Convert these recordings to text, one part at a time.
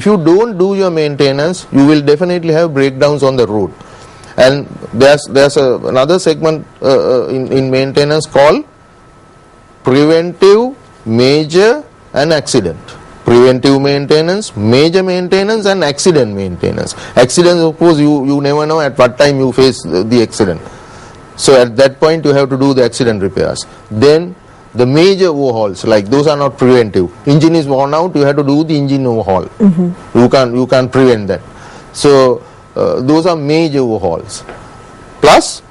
if you don't do your maintenance, you will definitely have breakdowns on the road. And there's another segment in maintenance called preventive, major and accident. Preventive maintenance, major maintenance and accident maintenance. Accidents, of course, you never know at what time you face the accident. So at that point you have to do the accident repairs. Then the major overhauls, like those are not preventive. Engine is worn out, you have to do the engine overhaul. You can't prevent that. So those are major overhauls. Plus,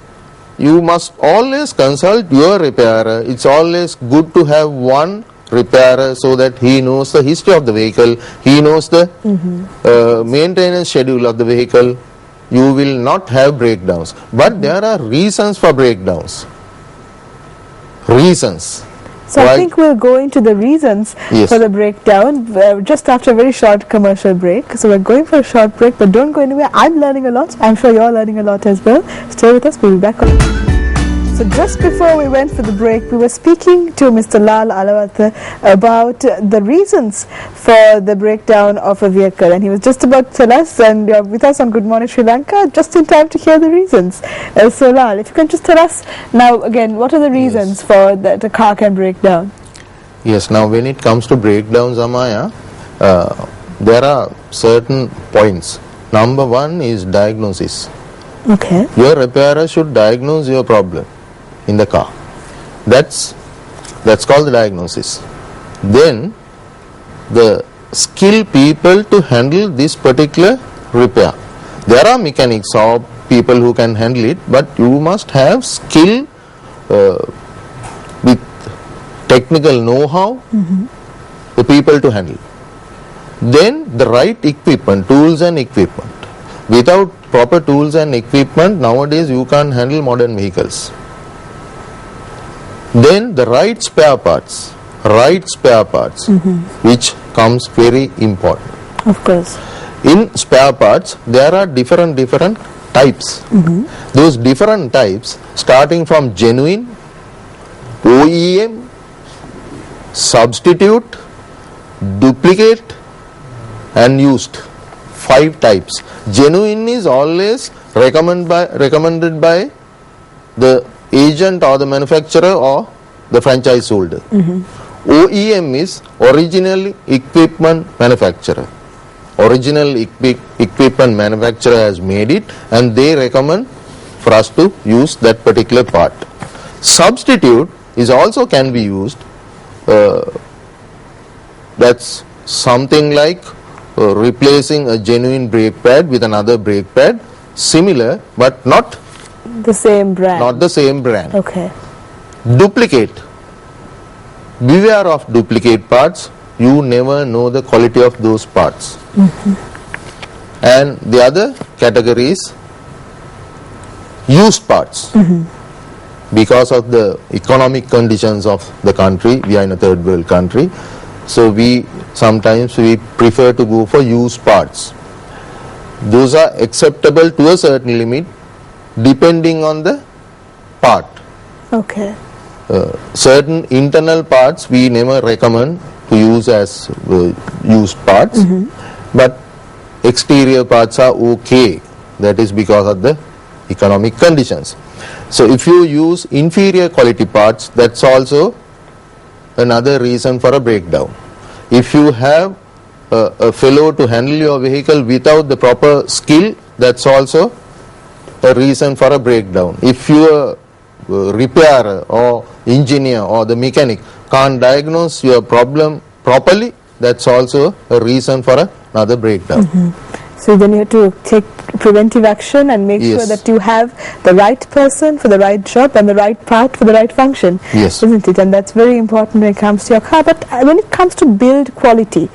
you must always consult your repairer. It's always good to have one repairer so that he knows the history of the vehicle, he knows the maintenance schedule of the vehicle. You will not have breakdowns. But there are reasons for breakdowns. Reasons. So I think we'll go into the reasons for the breakdown just after a very short commercial break. So we're going for a short break, but don't go anywhere. I'm learning a lot. I'm sure you're learning a lot as well. Stay with us. We'll be back. So just before we went for the break, we were speaking to Mr. Lal Alawat about the reasons for the breakdown of a vehicle, and he was just about to tell us, and you're with us on Good Morning Sri Lanka, just in time to hear the reasons. So Lal, if you can just tell us now again, what are the reasons for that a car can break down? Yes, now when it comes to breakdowns, Amaya, there are certain points. Number one is diagnosis. Okay. Your repairer should diagnose your problem in the car. That's called the diagnosis. Then the skilled people to handle this particular repair. There are mechanics or people who can handle it, but you must have skill with technical know-how, the people to handle. Then the right equipment, tools and equipment. Without proper tools and equipment, nowadays you can't handle modern vehicles. Then the right spare parts, which comes very important. Of course. In spare parts, there are different types. Those different types, starting from genuine, OEM, substitute, duplicate and used. 5 types. Genuine is always recommended by the agent or the manufacturer or the franchise holder. OEM is original equipment manufacturer. Original equipment manufacturer has made it and they recommend for us to use that particular part. Substitute is also can be used. That's something like replacing a genuine brake pad with another brake pad, similar but not the same brand. Not the same brand. Okay. Duplicate. Beware of duplicate parts. You never know the quality of those parts. And the other category is used parts. Because of the economic conditions of the country, we are in a third world country, so sometimes we prefer to go for used parts. Those are acceptable to a certain limit depending on the part. Okay. Certain internal parts we never recommend to use as used parts, but exterior parts are okay. That is because of the economic conditions. So if you use inferior quality parts, that's also another reason for a breakdown. If you have a fellow to handle your vehicle without the proper skill, that's also a reason for a breakdown. If your repairer or engineer or the mechanic can't diagnose your problem properly, that's also a reason for another breakdown. So then you have to take preventive action and make sure that you have the right person for the right job and the right part for the right function, isn't it? And that's very important when it comes to your car. But when it comes to build quality,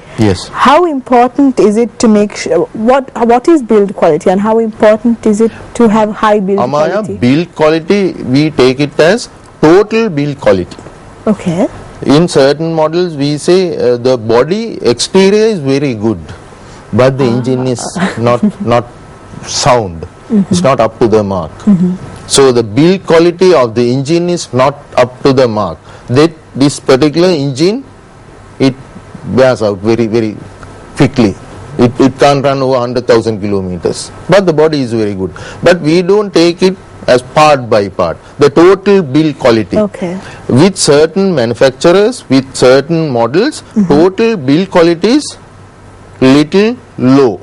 how important is it to make sure, what is build quality and how important is it to have high build quality? Build quality, we take it as total build quality. Okay. In certain models we say the body exterior is very good, but the engine is not sound. It's not up to the mark. So the build quality of the engine is not up to the mark. This particular engine, it wears out very, very quickly. It can't run over 100,000 kilometers, but the body is very good. But we don't take it as part by part, the total build quality. Okay. With certain manufacturers, with certain models, total build quality is little low.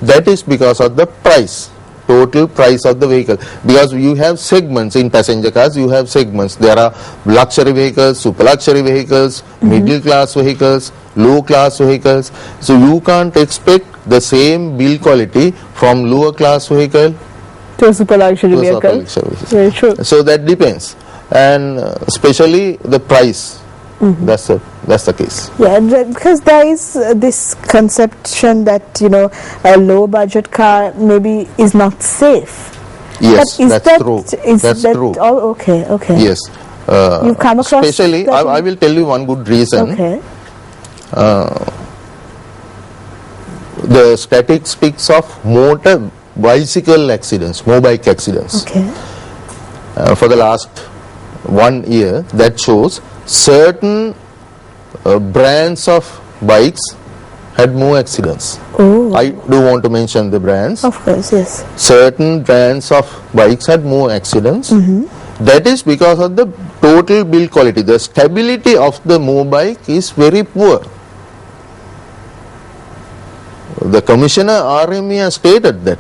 That is because of the price, total price of the vehicle. Because you have segments in passenger cars, you have segments. There are luxury vehicles, super luxury vehicles, middle class vehicles, low class vehicles. So you can't expect the same build quality from lower class vehicle to a super luxury vehicle. Very true. So that depends, and especially the price. That's the case. Yeah, because there is this conception that a low budget car maybe is not safe. Yes, that's true. That's true. Oh, okay. Yes. You've come across. Especially, I will tell you one good reason. Okay. The statistics speaks of motor bicycle accidents, mobike accidents. Okay. For the last 1 year, that shows certain brands of bikes had more accidents. Oh. I do want to mention the brands. Of course, yes. Certain brands of bikes had more accidents. That is because of the total build quality. The stability of the motorbike is very poor. The Commissioner RME has stated that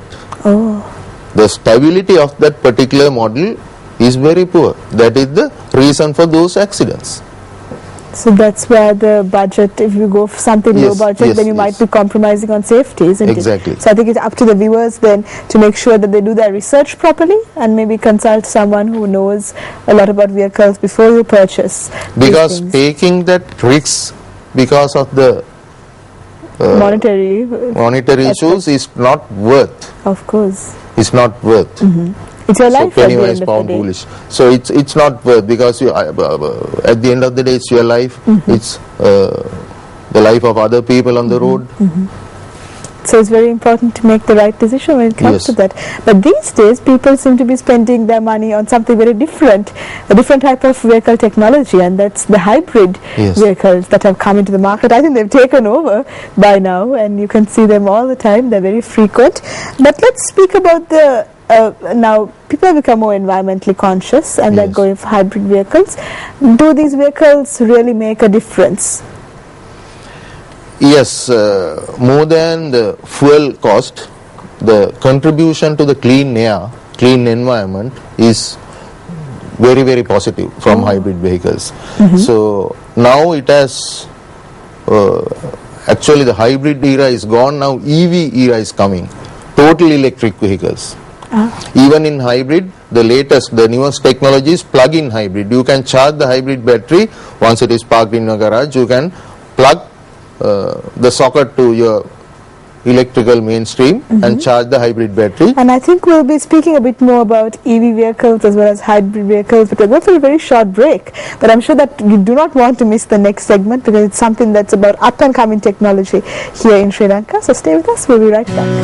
the stability of that particular model is very poor. That is the reason for those accidents. So that's where the budget, if you go for something low budget, then you might be compromising on safety, isn't it? Exactly. So I think it's up to the viewers then to make sure that they do their research properly and maybe consult someone who knows a lot about vehicles before you purchase. Because taking that risk because of the monetary issues is not worth. Of course. It's not worth. It's your life. So penny wise, pound foolish. So it's not worth, because you, at the end of the day, it's your life. It's the life of other people on the road. So it's very important to make the right decision when it comes to that. But these days, people seem to be spending their money on something very different, a different type of vehicle technology, and that's the hybrid vehicles that have come into the market. I think they've taken over by now, and you can see them all the time. They're very frequent. But let's speak about the now people have become more environmentally conscious, and they're going for hybrid vehicles. Do these vehicles really make a difference? Yes, more than the fuel cost, the contribution to the clean air, clean environment is very, very positive from hybrid vehicles. So now it has, actually the hybrid era is gone, now EV era is coming, total electric vehicles. Even in hybrid, the latest, the newest technology is plug-in hybrid. You can charge the hybrid battery once it is parked in your garage. You can plug the socket to your electrical mainstream and charge the hybrid battery. And I think we'll be speaking a bit more about EV vehicles as well as hybrid vehicles, but we'll go for a very short break. But I'm sure that you do not want to miss the next segment, because it's something that's about up and coming technology here in Sri Lanka. So stay with us, we'll be right back.